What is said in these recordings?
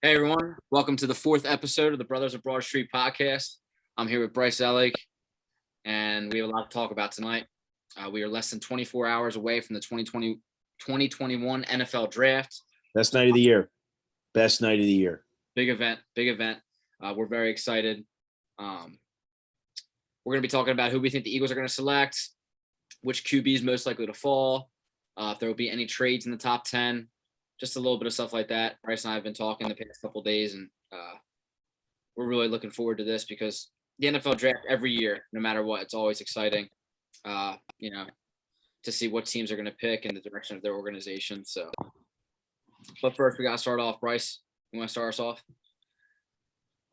Hey everyone, welcome to the fourth episode of the Brothers of Broad Street podcast. I'm here with Bryce and I, and we have a lot to talk about tonight. We are less than 24 hours away from the 2021 NFL Draft. Best night of the year. Best night of the year. Big event. We're very excited. We're going to be talking about who we think the Eagles are going to select, which QB is most likely to fall, if there will be any trades in the top 10. Just a little bit of stuff like that. Bryce and I have been talking the past couple of days, and we're really looking forward to this because the NFL draft every year, no matter what, it's always exciting, to see what teams are going to pick and the direction of their organization. So, but first, we got to start off. Bryce, you want to start us off?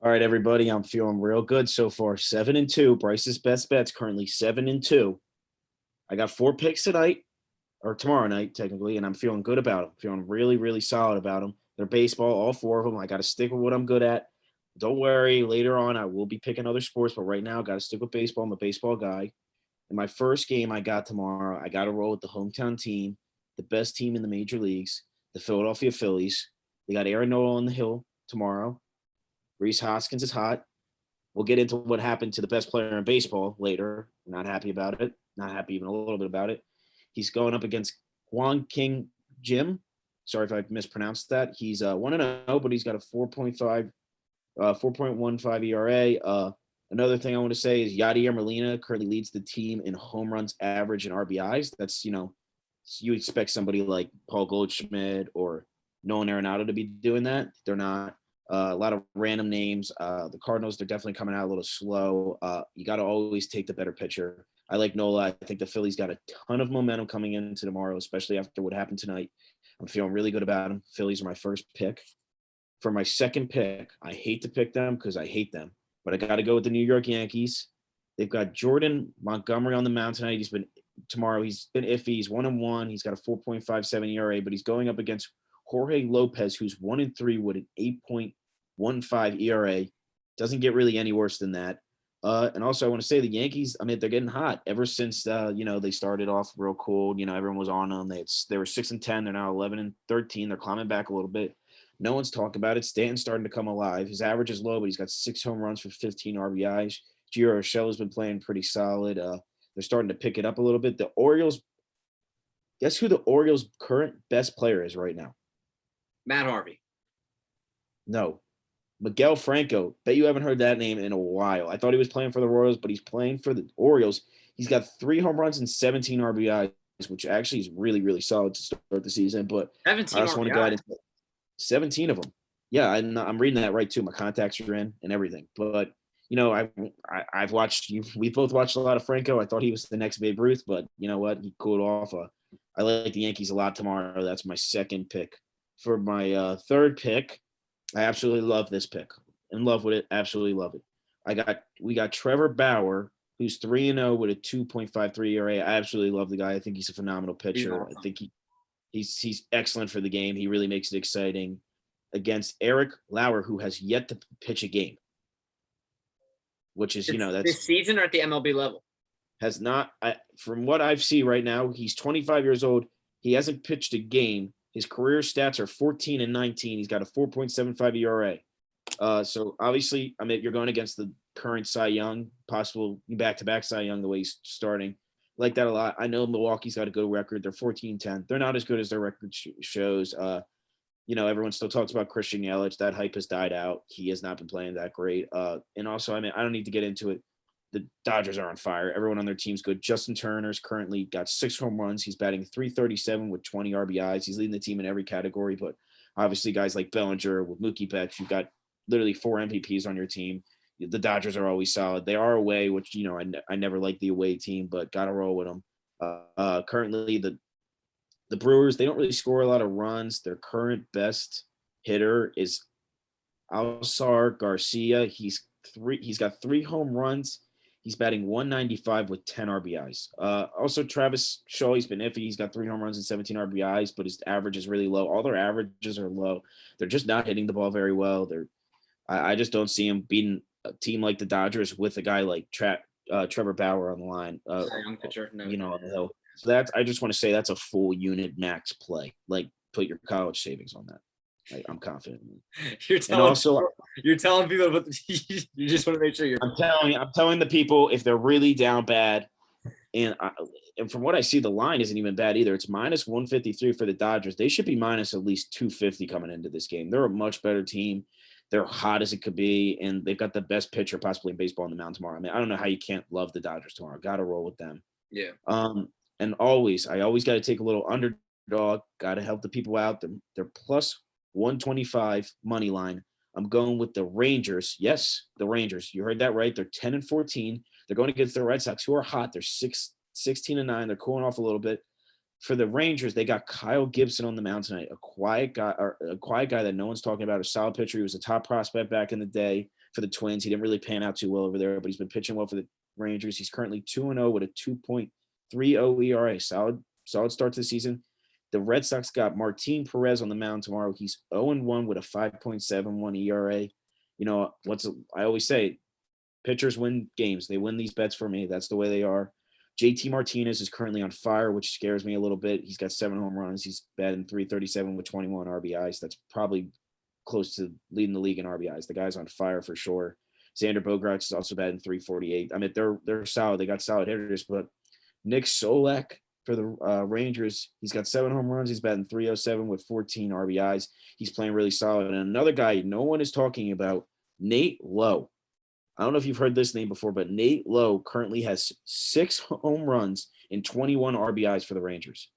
All right, everybody. I'm feeling real good so far. 7-2. Bryce's best bet's currently 7-2. I got 4 picks tonight. Or tomorrow night, technically, and I'm feeling good about them. Feeling really, really solid about them. They're baseball, all 4 of them. I got to stick with what I'm good at. Don't worry, later on I will be picking other sports, but right now I got to stick with baseball. I'm a baseball guy. In my first game I got tomorrow, I got to roll with the hometown team, the best team in the major leagues, the Philadelphia Phillies. They got Aaron Nola on the hill tomorrow. Rhys Hoskins is hot. We'll get into what happened to the best player in baseball later. Not happy about it. Not happy even a little bit about it. He's going up against Juan King Jim. Sorry if I mispronounced that. He's 1-0, but he's got a 4.15 ERA. Another thing I want to say is Yadier Molina currently leads the team in home runs, average, and RBIs. That's, you expect somebody like Paul Goldschmidt or Nolan Arenado to be doing that. They're not. A lot of random names. The Cardinals, they're definitely coming out a little slow. You got to always take the better pitcher. I like Nola. I think the Phillies got a ton of momentum coming into tomorrow, especially after what happened tonight. I'm feeling really good about them. Phillies are my first pick. For my second pick, I hate to pick them because I hate them, but I got to go with the New York Yankees. They've got Jordan Montgomery on the mound tonight. He's been iffy. He's 1-1. He's got a 4.57 ERA, but he's going up against Jorge Lopez, who's 1-3 with an 8.15 ERA. Doesn't get really any worse than that. And also I want to say the Yankees, they're getting hot ever since, they started off real cool. Everyone was on them. They were 6-10. They're now 11-13. They're climbing back a little bit. No one's talking about it. Stanton's starting to come alive. His average is low, but he's got 6 home runs for 15 RBIs. Gio Urshela has been playing pretty solid. They're starting to pick it up a little bit. The Orioles, guess who the Orioles' current best player is right now? Matt Harvey. No. Miguel Franco. Bet you haven't heard that name in a while. I thought he was playing for the Royals, but he's playing for the Orioles. He's got 3 home runs and 17 RBIs, which actually is really, really solid to start the season. But 17 I also want to go ahead and 17 of them. Yeah, I'm reading that right too. My contacts are in and everything. But I've watched you. We both watched a lot of Franco. I thought he was the next Babe Ruth, but you know what? He cooled off. I like the Yankees a lot tomorrow. That's my second pick. For my third pick, I absolutely love this pick. In love with it. Absolutely love it. We got Trevor Bauer, who's 3-0 with a 2.53 ERA. I absolutely love the guy. I think he's a phenomenal pitcher. Awesome. I think he's excellent for the game. He really makes it exciting. Against Eric Lauer, who has yet to pitch a game, which is that's this season or at the MLB level. Has not. From what I've seen right now, he's 25 years old. He hasn't pitched a game. His career stats are 14-19. He's got a 4.75 ERA. So obviously, you're going against the current Cy Young, possible back-to-back Cy Young, the way he's starting. Like that a lot. I know Milwaukee's got a good record. They're 14-10. They're not as good as their record shows. Everyone still talks about Christian Yelich. That hype has died out. He has not been playing that great. And also, I don't need to get into it. The Dodgers are on fire. Everyone on their team's good. Justin Turner's currently got 6 home runs. He's batting .337 with 20 RBIs. He's leading the team in every category. But obviously, guys like Bellinger with Mookie Betts, you've got literally 4 MVPs on your team. The Dodgers are always solid. They are away, which I never liked the away team, but gotta roll with them. Currently, the Brewers, they don't really score a lot of runs. Their current best hitter is Alzar Garcia. He's got 3 home runs. He's batting .195 with 10 RBIs. Also, Travis Shaw, he's been iffy. He's got 3 home runs and 17 RBIs, but his average is really low. All their averages are low. They're just not hitting the ball very well. I just don't see him beating a team like the Dodgers with a guy like Trevor Bauer on the line. Young pitcher, no. On the hill. So I just want to say that's a full unit max play. Like, put your college savings on that. I'm confident. You're And telling also, you're telling people, but you just want to make sure you're. I'm telling the people if they're really down bad, and from what I see, the line isn't even bad either. It's minus 153 for the Dodgers. They should be minus at least 250 coming into this game. They're a much better team. They're hot as it could be, and they've got the best pitcher possibly in baseball on the mound tomorrow. I mean, I don't know how you can't love the Dodgers tomorrow. Got to roll with them. Yeah. And I always got to take a little underdog. Got to help the people out. They're plus 125 money line. I'm going with the Rangers. Yes, the Rangers. You heard that right. They're 10-14. They're going against the Red Sox, who are hot. They're 16-9. They're cooling off a little bit. For the Rangers, they got Kyle Gibson on the mound tonight, a quiet guy that no one's talking about, a solid pitcher. He was a top prospect back in the day for the Twins. He didn't really pan out too well over there, but he's been pitching well for the Rangers. He's currently 2-0 with a 2.30 ERA. Solid start to the season. The Red Sox got Martin Perez on the mound tomorrow. He's 0-1 with a 5.71 ERA. You know, I always say, pitchers win games. They win these bets for me. That's the way they are. JT Martinez is currently on fire, which scares me a little bit. He's got 7 home runs. He's batting .337 with 21 RBIs. That's probably close to leading the league in RBIs. The guy's on fire for sure. Xander Bogaerts is also batting .348. I mean, they're solid. They got solid hitters, but Nick Solak for the Rangers, he's got 7 home runs. He's batting .307 with 14 RBIs. He's playing really solid. And another guy no one is talking about, Nate Lowe. I don't know if you've heard this name before, but Nate Lowe currently has 6 home runs and 21 RBIs for the Rangers.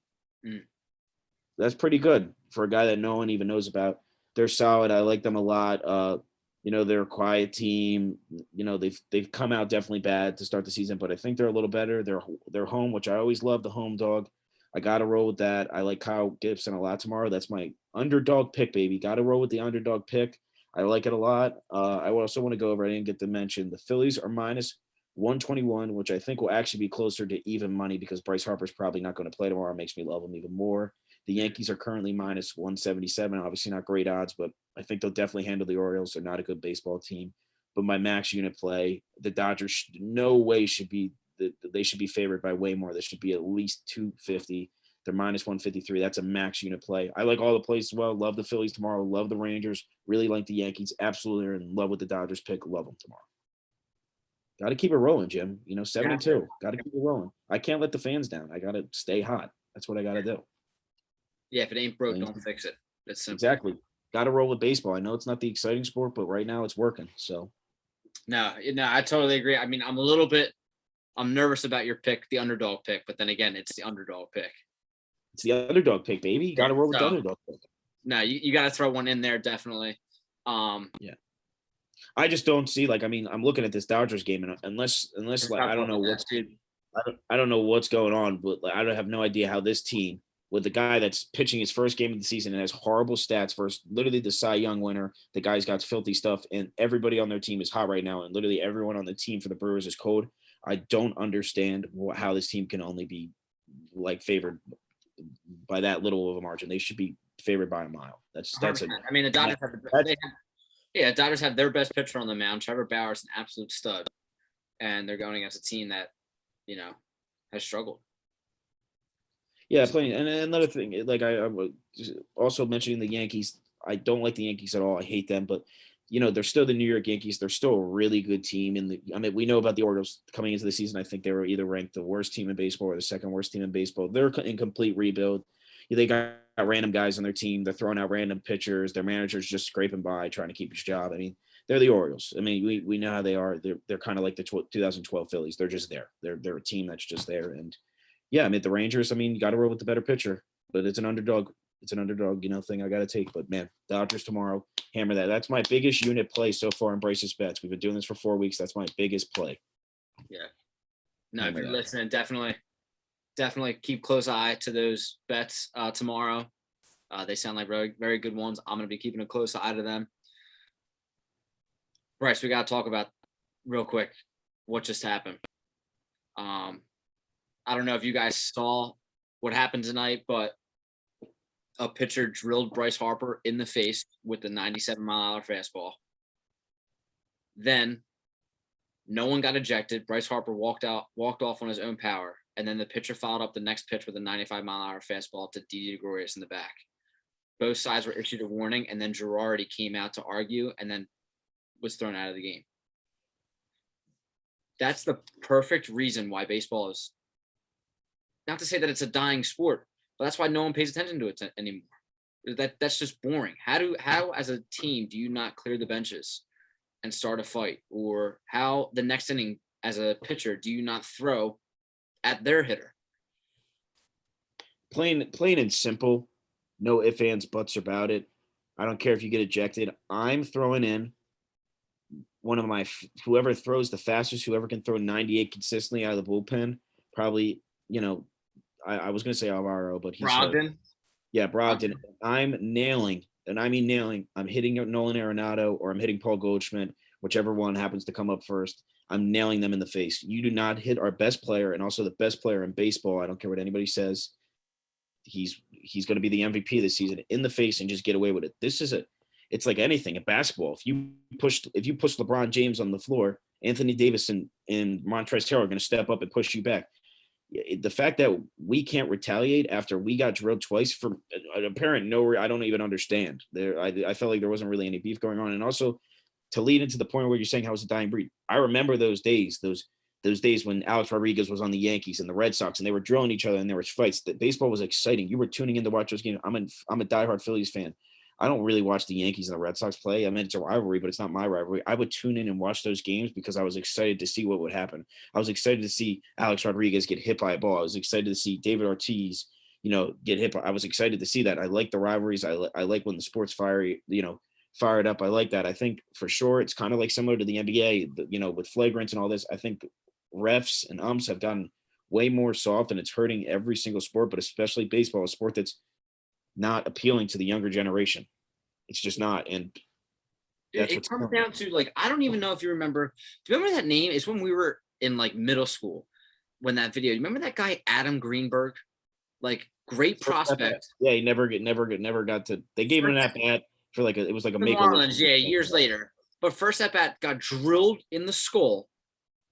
That's pretty good for a guy that no one even knows about. They're solid. I like them a lot. They're a quiet team. They've come out definitely bad to start the season, but I think they're a little better. They're home, which I always love, the home dog. I got to roll with that. I like Kyle Gibson a lot tomorrow. That's my underdog pick, baby. Got to roll with the underdog pick. I like it a lot. I also want to go over, I didn't get to mention, the Phillies are minus 121, which I think will actually be closer to even money because Bryce Harper's probably not going to play tomorrow. It makes me love him even more. The Yankees are currently minus 177. Obviously not great odds, but I think they'll definitely handle the Orioles. They're not a good baseball team. But my max unit play, the Dodgers no way should be they should be favored by way more. They should be at least 250. They're minus 153. That's a max unit play. I like all the plays as well. Love the Phillies tomorrow. Love the Rangers. Really like the Yankees. Absolutely are in love with the Dodgers pick. Love them tomorrow. Got to keep it rolling, Jim. 7-2. Got to keep it rolling. I can't let the fans down. I got to stay hot. That's what I got to do. Yeah, if it ain't broke, don't fix it. That's simple. Exactly. Got to roll with baseball. I know it's not the exciting sport, but right now it's working. So. No, I totally agree. I mean, I'm nervous about your pick, the underdog pick, but then again, it's the underdog pick. It's the underdog pick, baby. You got to roll with the underdog pick. No, you got to throw one in there, definitely. Yeah. I just don't see, I'm looking at this Dodgers game, and unless I don't know I don't know what's going on, but I don't have no idea how this team, with the guy that's pitching his first game of the season and has horrible stats versus literally the Cy Young winner, the guy's got filthy stuff, and everybody on their team is hot right now, and literally everyone on the team for the Brewers is cold. I don't understand how this team can only be favored by that little of a margin. They should be favored by a mile. The Dodgers Dodgers have their best pitcher on the mound. Trevor Bauer's an absolute stud, and they're going against a team that, has struggled. Yeah, playing. And another thing, I was also mentioning the Yankees. I don't like the Yankees at all. I hate them, but they're still the New York Yankees. They're still a really good team. We know about the Orioles coming into the season. I think they were either ranked the worst team in baseball or the second worst team in baseball. They're in complete rebuild. They got random guys on their team. They're throwing out random pitchers. Their manager's just scraping by, trying to keep his job. They're the Orioles. We know how they are. They're kind of like the 2012 Phillies. They're just there. They're a team that's just there. And yeah, the Rangers, you got to roll with the better pitcher, but it's an underdog. It's an underdog, thing I got to take. But man, Dodgers tomorrow, hammer that. That's my biggest unit play so far in Bryce's bets. We've been doing this for 4 weeks. That's my biggest play. Yeah. No, if you're listening, definitely keep close eye to those bets tomorrow. They sound like very, very good ones. I'm going to be keeping a close eye to them. Bryce, we got to talk about real quick what just happened. I don't know if you guys saw what happened tonight, but a pitcher drilled Bryce Harper in the face with the 97-mile-an-hour fastball. Then no one got ejected. Bryce Harper walked off on his own power, and then the pitcher followed up the next pitch with a 95-mile-an-hour fastball to Didi Gregorius in the back. both sides were issued a warning, and then Girardi came out to argue and then was thrown out of the game. That's the perfect reason why baseball is, not to say that it's a dying sport, but that's why no one pays attention to it anymore. That's just boring. How as a team do you not clear the benches and start a fight? Or how the next inning as a pitcher do you not throw at their hitter? Plain and simple. No ifs, ands, buts about it. I don't care if you get ejected. I'm throwing in one of my whoever throws the fastest, whoever can throw 98 consistently out of the bullpen. Probably, I was going to say Alvaro, but he's hurt. Brogdon. Yeah, Brogdon. I'm nailing, and I mean nailing. I'm hitting Nolan Arenado or I'm hitting Paul Goldschmidt, whichever one happens to come up first. I'm nailing them in the face. You do not hit our best player and also the best player in baseball. I don't care what anybody says. He's going to be the MVP this season in the face and just get away with it. It's like anything in basketball. If you push LeBron James on the floor, Anthony Davis and Montrezl Harrell are going to step up and push you back. The fact that we can't retaliate after we got drilled twice for an apparent no, I don't even understand. I felt like there wasn't really any beef going on. And also to lead into the point where you're saying how it's a dying breed, I remember those days when Alex Rodriguez was on the Yankees and the Red Sox and they were drilling each other and there was fights. That baseball was exciting. You were tuning in to watch those games. I'm a diehard Phillies fan. I don't really watch the Yankees and the Red Sox play. I mean, it's a rivalry, but it's not my rivalry. I would tune in and watch those games because I was excited to see what would happen. I was excited to see Alex Rodriguez get hit by a ball. I was excited to see David Ortiz, get hit. I was excited to see that. I like the rivalries. I like when the sport's fired up. I like that. I think for sure it's kind of like similar to the NBA, with flagrants and all this. I think refs and umps have gotten way more soft and it's hurting every single sport, but especially baseball, a sport that's not appealing to the younger generation. It's just not. And that's it comes down to, I don't even know if you remember. Do you remember that name? It's when we were in middle school when that video. You remember that guy, Adam Greenberg? Great prospect. Yeah, he never got to. They gave him an at bat for it was like a make Marlins, years later. But first at bat got drilled in the skull,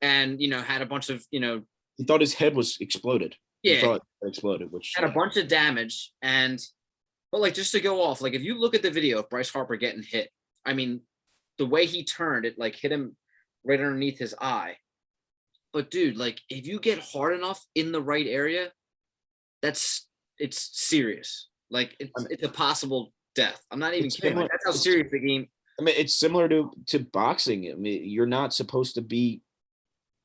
and had a bunch of He thought his head was exploded. Yeah, he thought it exploded, which had a bunch of damage. But just to go off, if you look at the video of Bryce Harper getting hit, I mean, the way he turned it, hit him right underneath his eye. But dude, if you get hard enough in the right area, it's serious. It's a possible death. I'm not even kidding. That's how serious the game. I mean, it's similar to boxing. I mean, you're not supposed to be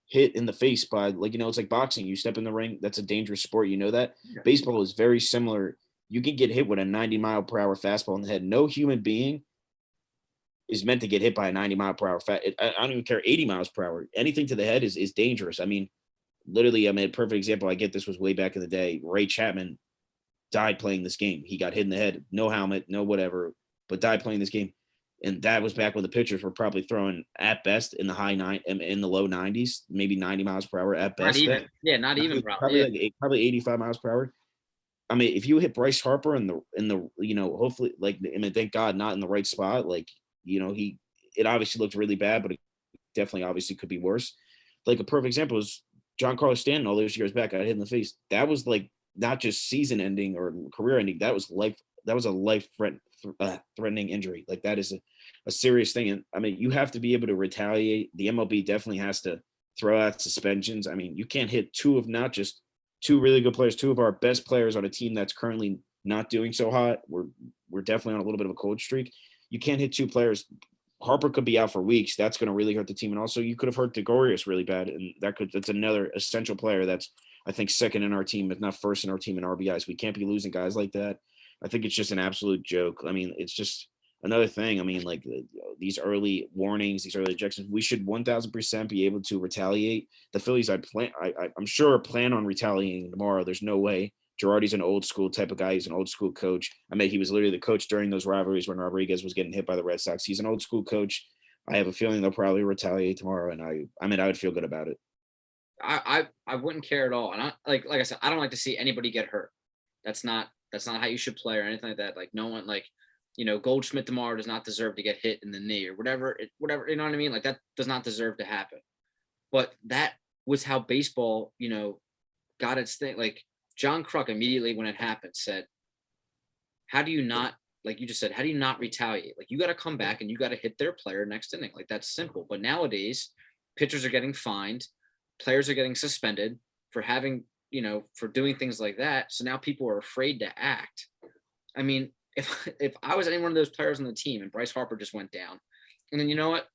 hit in the face by it's like boxing. You step in the ring, that's a dangerous sport. You know that. Yeah. Baseball is very similar. You can get hit with a 90-mile-per-hour fastball in the head. No human being is meant to get hit by a 90-mile-per-hour I don't even care, 80 miles per hour. Anything to the head is dangerous. I mean, literally, a perfect example I get this was way back in the day. Ray Chapman died playing this game. He got hit in the head, no helmet, no whatever, but died playing this game. And that was back when the pitchers were probably throwing at best in the low 90s, maybe 90 miles per hour at best. Not even. Yeah, not even probably 85 miles per hour. I mean, if you hit Bryce Harper in the hopefully thank God not in the right spot, it obviously looked really bad, but it definitely obviously could be worse. A perfect example is John Carlos Stanton all those years back got hit in the face. That was not just season ending or career ending. That was a life threatening injury. That is a serious thing. And I mean, you have to be able to retaliate. The MLB definitely has to throw out suspensions. I mean, you can't hit not just two really good players, two of our best players on a team that's currently not doing so hot. We're definitely on a little bit of a cold streak. You can't hit two players. Harper could be out for weeks. That's going to really hurt the team. And also you could have hurt Gregorius really bad. And that's another essential player that's, I think, second in our team, if not first in our team in RBIs. We can't be losing guys like that. I think it's just an absolute joke. I mean, it's just another thing. I mean, these early warnings, these early ejections, we should 1000% be able to retaliate. The Phillies, I'm sure plan on retaliating tomorrow. There's no way. Girardi's an old school type of guy. He's an old school coach. I mean, he was literally the coach during those rivalries when Rodriguez was getting hit by the Red Sox. He's an old school coach. I have a feeling they'll probably retaliate tomorrow, and I would feel good about it. I wouldn't care at all. And I, like I said, I don't like to see anybody get hurt. That's not how you should play or anything like that. No one, Goldschmidt tomorrow does not deserve to get hit in the knee or whatever, you know what I mean? That does not deserve to happen. But that was how baseball, got its thing. John Kruk immediately when it happened said, how do you not like you just said, how do you not retaliate? Like you got to come back and you got to hit their player next inning. Like that's simple. But nowadays, pitchers are getting fined, players are getting suspended for having, for doing things like that. So now people are afraid to act. I mean, if I was any one of those players on the team and Bryce Harper just went down, and then you know what?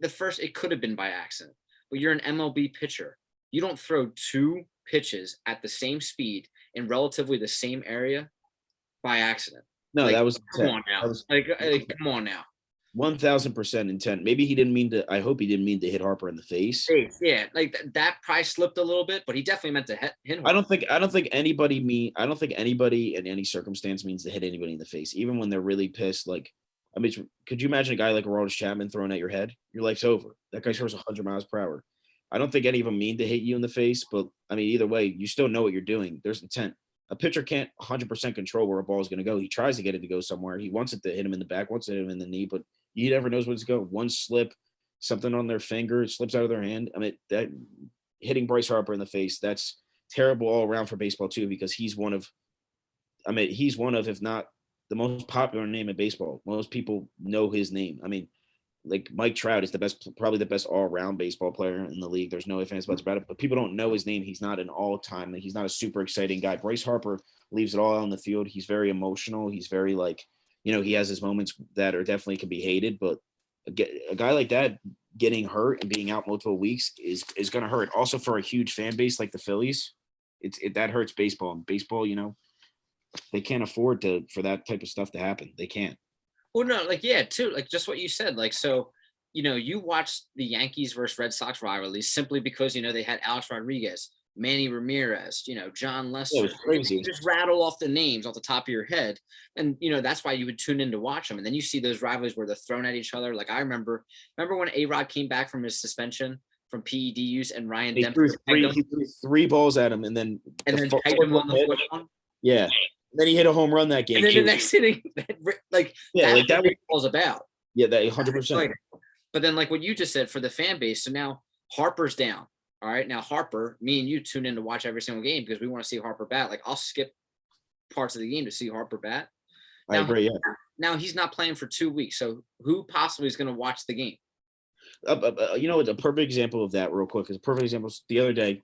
It could have been by accident, but you're an MLB pitcher. You don't throw two pitches at the same speed in relatively the same area by accident. No, Like, that was come intent. on now. That was Come on now. 1000% intent. Maybe he didn't mean to. I hope he didn't mean to hit Harper in the face. Yeah, like that probably slipped a little bit, but he definitely meant to hit Harper. I don't think anybody in any circumstance means to hit anybody in the face, even when they're really pissed. Like, I mean, could you imagine a guy like Aroldis Chapman throwing at your head? Your life's over. That guy throws 100 miles per hour. I don't think any of them mean to hit you in the face, but I mean, either way, you still know what you're doing. There's intent. A pitcher can't 100% control where a ball is going to go. He tries to get it to go somewhere. He wants it to hit him in the back, wants to hit him in the knee, but he never knows where it's going. One slip, something on their finger, it slips out of their hand. I mean, that hitting Bryce Harper in the face, that's terrible all around for baseball too, because he's one of, if not the most popular name in baseball. Most people know his name. I mean, like Mike Trout is probably the best all-around baseball player in the league. There's no ifs, ands, buts about it, but people don't know his name. He's not an all-time, he's not a super exciting guy. Bryce Harper leaves it all out on the field. He's very emotional. He's very he has his moments that are definitely can be hated, but a guy like that getting hurt and being out multiple weeks is going to hurt. Also for a huge fan base like the Phillies, that hurts baseball. And baseball, they can't afford for that type of stuff to happen. They can't. Well, no, too, just what you said. So, you watch the Yankees versus Red Sox rivalries simply because, they had Alex Rodriguez, Manny Ramirez, John Lester. Yeah, it was crazy. You just rattle off the names off the top of your head. And, that's why you would tune in to watch them. And then you see those rivalries where they're thrown at each other. Like I remember when A-Rod came back from his suspension from PED use and Ryan Dempsey he threw three balls at him and then pegged him on the foot one. Yeah. Then he hit a home run that game. And then the next inning, that's what baseball's about. Yeah, that 100%. But then, like what you just said, for the fan base, so now Harper's down. All right, now Harper, me and you tune in to watch every single game because we want to see Harper bat. Like I'll skip parts of the game to see Harper bat. I agree. Yeah. Now he's not playing for 2 weeks, so who possibly is going to watch the game? A perfect example of that, real quick, is a perfect example. The other day,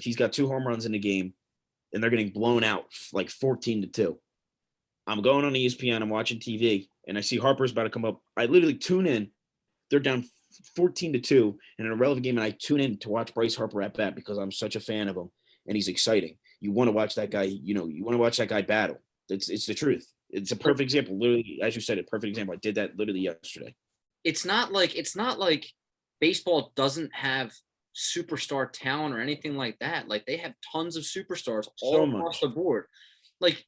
he's got 2 home runs in the game. And they're getting blown out like 14-2. I'm going on ESPN. I'm watching TV, and I see Harper's about to come up. I literally tune in. They're down 14-2 in a relevant game, and I tune in to watch Bryce Harper at bat because I'm such a fan of him, and he's exciting. You want to watch that guy. You want to watch that guy battle. It's the truth. It's a perfect example. Literally, as you said, a perfect example. I did that literally yesterday. It's not like baseball doesn't have superstar talent or anything like that. Like they have tons of superstars all across the board. Like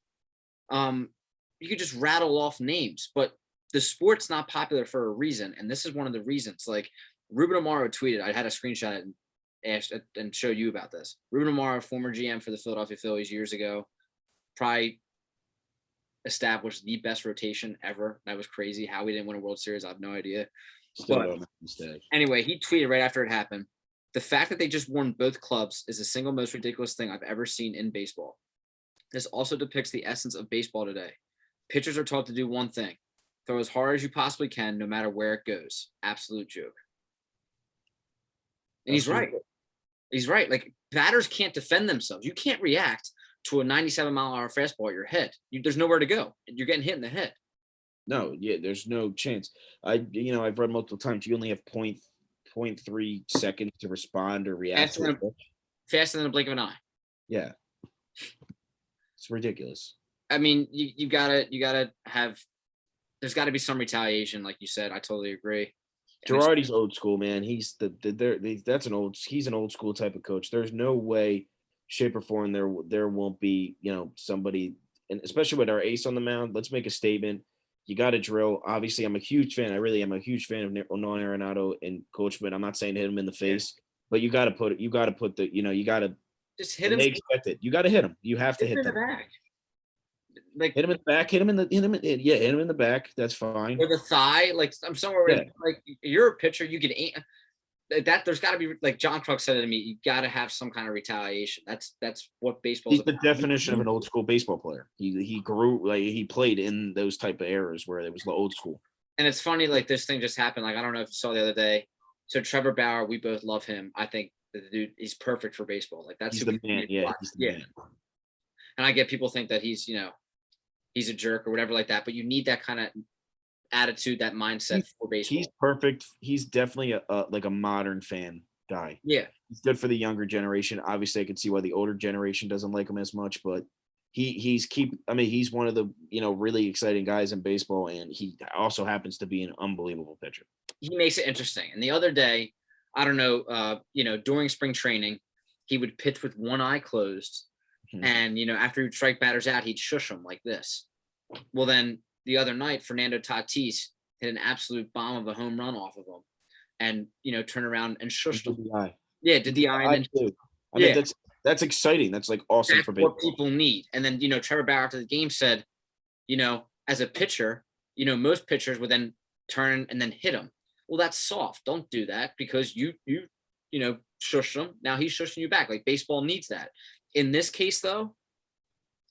you could just rattle off names, but the sport's not popular for a reason, and this is one of the reasons. Like Ruben Amaro tweeted, I had a screenshot and asked and showed you about this. Ruben Amaro, former GM for the Philadelphia Phillies years ago, probably established the best rotation ever. That was crazy. How we didn't win a World Series, I have no idea. Anyway, he tweeted right after it happened, the fact that they just won both clubs is the single most ridiculous thing I've ever seen in baseball. This also depicts the essence of baseball today. Pitchers are taught to do one thing: throw as hard as you possibly can, no matter where it goes. Absolute joke. And he's right. He's right. Like batters can't defend themselves. You can't react to a 97-mile-an-hour fastball at your head. There's nowhere to go. You're getting hit in the head. No, yeah, there's no chance. I've read multiple times. You only have 0.3 seconds to respond or react. Faster than a blink of an eye. Yeah, it's ridiculous. I mean, you gotta have. There's got to be some retaliation, like you said. I totally agree. Girardi's old school, man. He's he's an old school type of coach. There's no way, shape, or form there won't be somebody, and especially with our ace on the mound. Let's make a statement. You got to drill. Obviously, I'm a huge fan. I really am a huge fan of Nolan Arenado and Coach, but I'm not saying hit him in the face. But you got to put the. You got to just hit him. They expect it. You got to hit him. You have to hit them. Like hit him in the back. Hit him in the back. That's fine. Or the thigh. Like I'm somewhere. Yeah. Like you're a pitcher. You can aim. that there's got to be, like John Kruk said to me, you got to have some kind of retaliation. That's what baseball's He's the about. definition of an old school baseball player. He grew like he played in those type of eras where it was the old school. And it's funny, like this thing just happened. Like I don't know if you saw the other day. So Trevor Bauer, we both love him. I think the dude, he's perfect for baseball. Like that's He's the man. Yeah, he's the man. And I get people think that he's he's a jerk or whatever like that, but you need that kind of attitude, that mindset for baseball. He's perfect. He's definitely a modern fan guy. Yeah, he's good for the younger generation. Obviously, I can see why the older generation doesn't like him as much, but he's one of the really exciting guys in baseball, and he also happens to be an unbelievable pitcher. He makes it interesting. And the other day, I don't know, during spring training, he would pitch with one eye closed, and after he would strike batters out, he'd shush them like this. Well, then the other night, Fernando Tatis hit an absolute bomb of a home run off of him, and turn around and shushed him. Yeah, did the eye. I mean, that's exciting. That's like awesome for baseball. What people need. And then Trevor Bauer after the game said, as a pitcher, most pitchers would then turn and then hit him. Well, that's soft. Don't do that because you shush him. Now he's shushing you back. Like baseball needs that. In this case, though,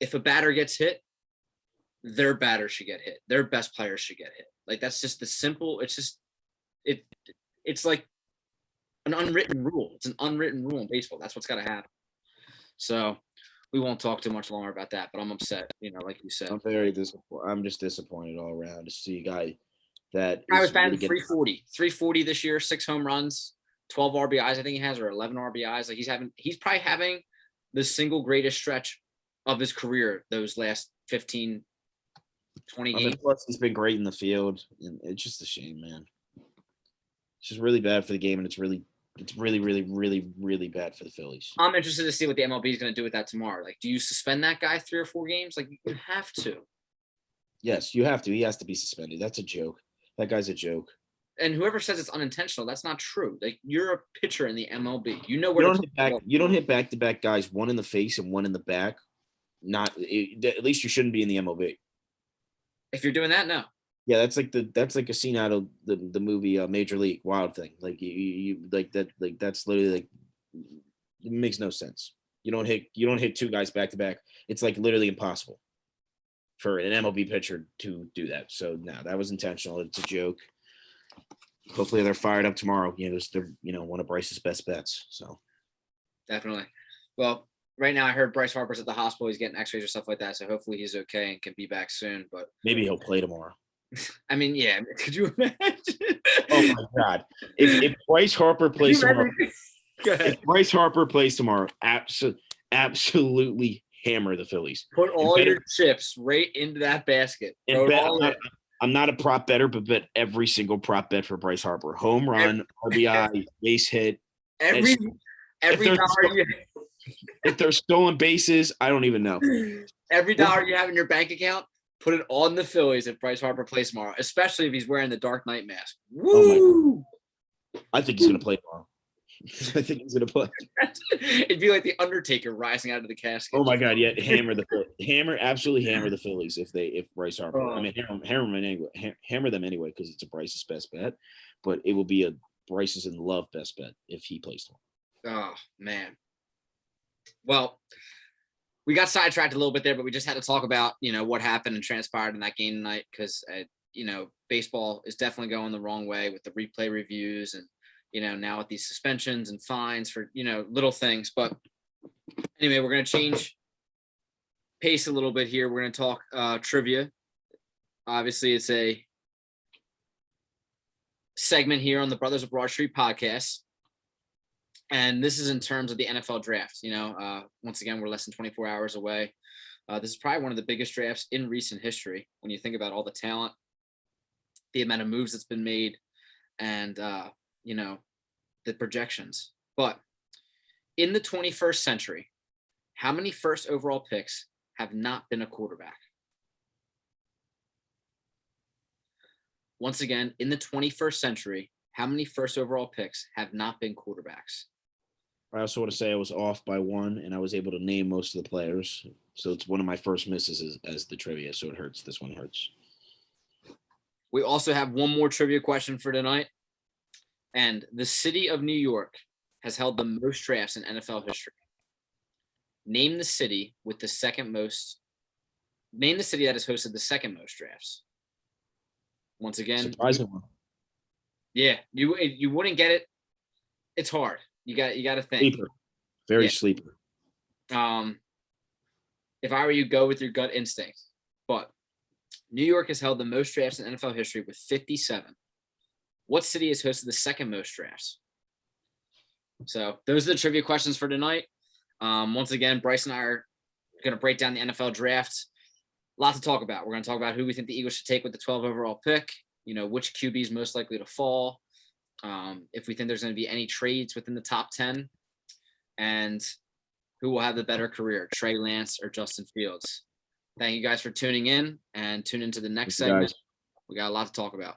if a batter gets hit, their batter should get hit. Their best players should get hit. Like that's just the simple. It's just it's like an unwritten rule. It's an unwritten rule in baseball. That's what's got to happen. So we won't talk too much longer about that. But I'm upset. Like you said, I'm very disappointed. I'm just disappointed all around to see a guy that I was batting 340 this year, 6 home runs, 12 RBIs. I think he has, or 11 RBIs. Like he's probably having the single greatest stretch of his career those last 15, 20 games. Plus, he's been great in the field. And it's just a shame, man. It's just really bad for the game, and it's really, really, really bad for the Phillies. I'm interested to see what the MLB is going to do with that tomorrow. Like, do you suspend that guy 3 or 4 games? Like, you have to. Yes, you have to. He has to be suspended. That's a joke. That guy's a joke. And whoever says it's unintentional, that's not true. Like, you're a pitcher in the MLB. You don't hit back. You don't hit back-to-back guys, one in the face and one in the back. At least you shouldn't be in the MLB. If you're doing that, no. Yeah, that's like a scene out of the movie Major League, Wild Thing. Like you like that. Like that's literally like it makes no sense. You don't hit 2 guys back to back. It's like literally impossible for an MLB pitcher to do that. So no, that was intentional. It's a joke. Hopefully they're fired up tomorrow. They're one of Bryce's best bets. So definitely. Well, right now I heard Bryce Harper's at the hospital. He's getting X-rays or stuff like that. So hopefully he's okay and can be back soon. But maybe he'll play tomorrow. I mean, yeah. Could you imagine? Oh my God! If Bryce Harper plays tomorrow, if Bryce Harper plays tomorrow, absolutely hammer the Phillies. Put all your chips right into that basket. I'm not a prop better, but bet every single prop bet for Bryce Harper: home run, RBI, base hit. Every dollar if they're stolen bases, I don't even know. Every dollar you have in your bank account, put it on the Phillies if Bryce Harper plays tomorrow, especially if he's wearing the Dark Knight mask. Woo! I think he's going to play tomorrow. I think he's going to play. It'd be like the Undertaker rising out of the casket. Oh my God! Yeah, absolutely hammer the Phillies if Bryce Harper. I mean, hammer them anyway because it's a Bryce's best bet, but it will be a Bryce's in love best bet if he plays tomorrow. Oh man. Well, we got sidetracked a little bit there, but we just had to talk about, what happened and transpired in that game tonight because, baseball is definitely going the wrong way with the replay reviews and, now with these suspensions and fines for, little things. But anyway, we're going to change pace a little bit here. We're going to talk trivia. Obviously, it's a segment here on the Brothers of Broad Street podcast. And this is in terms of the NFL draft. Once again, we're less than 24 hours away. This is probably one of the biggest drafts in recent history when you think about all the talent, the amount of moves that's been made, and, the projections. But in the 21st century, how many first overall picks have not been a quarterback? Once again, in the 21st century, how many first overall picks have not been quarterbacks? I also want to say I was off by 1, and I was able to name most of the players. So it's one of my first misses as the trivia, so it hurts. This one hurts. We also have one more trivia question for tonight. And the city of New York has held the most drafts in NFL history. Name the city with the second most. Name the city that has hosted the second most drafts. Once again, Surprising one. yeah, you wouldn't get it. It's hard. You got to think. Sleeper. Very Yeah. sleeper. If I were you, go with your gut instinct. But New York has held the most drafts in NFL history with 57. What city has hosted the second most drafts? So those are the trivia questions for tonight. Once again, Bryce and I are going to break down the NFL draft. Lots to talk about. We're going to talk about who we think the Eagles should take with the 12 overall pick, which QB is most likely to fall, if we think there's going to be any trades within the top 10, and who will have the better career, Trey Lance or Justin Fields. Thank you guys for tuning in, and tune into the next segment. We got a lot to talk about.